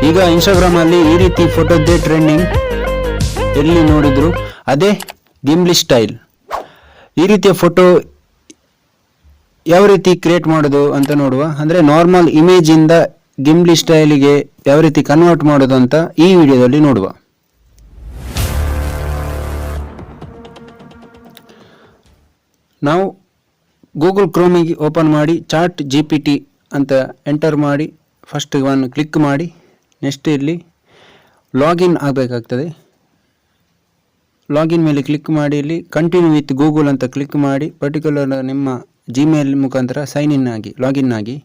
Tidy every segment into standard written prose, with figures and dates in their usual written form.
ಈಗ ಇನ್ಸ್ಟಾಗ್ರಾಮಲ್ಲಿ ಈ ರೀತಿ ಫೋಟೋದ್ದೇ ಟ್ರೆಂಡಿಂಗ್, ಎಲ್ಲಿ ನೋಡಿದ್ರು ಅದೇ ಗಿಂಬ್ಲಿ ಸ್ಟೈಲ್. ಈ ರೀತಿಯ ಫೋಟೋ ಯಾವ ರೀತಿ ಕ್ರಿಯೇಟ್ ಮಾಡೋದು ಅಂತ ನೋಡುವ. ಅಂದರೆ ನಾರ್ಮಲ್ ಇಮೇಜಿಂದ ಗಿಂಬ್ಲಿ ಸ್ಟೈಲಿಗೆ ಯಾವ ರೀತಿ ಕನ್ವರ್ಟ್ ಮಾಡೋದು ಅಂತ ಈ ವಿಡಿಯೋದಲ್ಲಿ ನೋಡುವ. ನಾವು ಗೂಗಲ್ ಕ್ರೋಮಿಗೆ ಓಪನ್ ಮಾಡಿ ಚಾಟ್ GPT ಅಂತ ಎಂಟರ್ ಮಾಡಿ ಫಸ್ಟ್ ಒನ್ ಕ್ಲಿಕ್ ಮಾಡಿ, ನೆಕ್ಸ್ಟ್ ಇಲ್ಲಿ ಲಾಗಿನ್ ಆಗಬೇಕಾಗ್ತದೆ. ಲಾಗಿನ್ ಮೇಲೆ ಕ್ಲಿಕ್ ಮಾಡಿ ಇಲ್ಲಿ ಕಂಟಿನ್ಯೂ ವಿತ್ ಗೂಗಲ್ ಅಂತ ಕ್ಲಿಕ್ ಮಾಡಿ ಪರ್ಟಿಕ್ಯುಲರ್ ನಿಮ್ಮ ಜಿಮೇಲ್ ಮುಖಾಂತರ ಲಾಗಿನ್ ಆಗಿ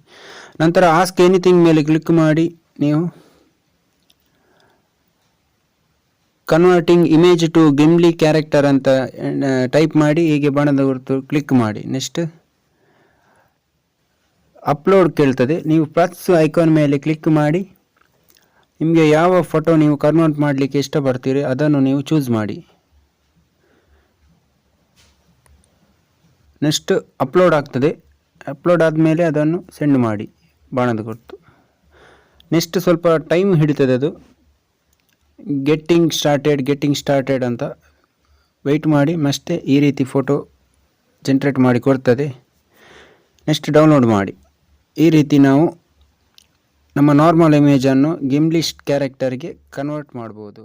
ನಂತರ ಆಸ್ಕ್ ಎನಿಥಿಂಗ್ ಮೇಲೆ ಕ್ಲಿಕ್ ಮಾಡಿ ನೀವು ಕನ್ವರ್ಟಿಂಗ್ ಇಮೇಜ್ ಟು ಗಿಂಬ್ಲಿ ಕ್ಯಾರೆಕ್ಟರ್ ಅಂತ ಟೈಪ್ ಮಾಡಿ ಹೀಗೆ ಬಾಣದ ಗುರುತು ಕ್ಲಿಕ್ ಮಾಡಿ. ನೆಕ್ಸ್ಟ್ ಅಪ್ಲೋಡ್ ಕೇಳ್ತದೆ. ನೀವು ಪ್ಲಸ್ ಐಕಾನ್ ಮೇಲೆ ಕ್ಲಿಕ್ ಮಾಡಿ ನಿಮಗೆ ಯಾವ ಫೋಟೋ ನೀವು ಕನ್ವರ್ಟ್ ಮಾಡಲಿಕ್ಕೆ ಇಷ್ಟಪಡ್ತೀರಿ ಅದನ್ನು ನೀವು ಚೂಸ್ ಮಾಡಿ. ನೆಕ್ಸ್ಟ್ ಅಪ್ಲೋಡ್ ಆಗ್ತದೆ. ಅಪ್ಲೋಡ್ ಆದಮೇಲೆ ಅದನ್ನು ಸೆಂಡ್ ಮಾಡಿ ಬಾಣದ ಗುರುತು. ನೆಕ್ಸ್ಟ್ ಸ್ವಲ್ಪ ಟೈಮ್ ಹಿಡಿತದೆ, ಅದು ಗೆಟ್ಟಿಂಗ್ ಸ್ಟಾರ್ಟೆಡ್ ಅಂತ ವೆಯ್ಟ್ ಮಾಡಿ ಮತ್ತೆ ಈ ರೀತಿ ಫೋಟೋ ಜನ್ರೇಟ್ ಮಾಡಿ ಕೊಡ್ತದೆ. ನೆಕ್ಸ್ಟ್ ಡೌನ್ಲೋಡ್ ಮಾಡಿ. ಈ ರೀತಿ ನಾವು ನಮ್ಮ ನಾರ್ಮಲ್ ಇಮೇಜನ್ನು ಗಿಂಬ್ಲಿ ಕ್ಯಾರೆಕ್ಟರ್ಗೆ ಕನ್ವರ್ಟ್ ಮಾಡ್ಬೋದು.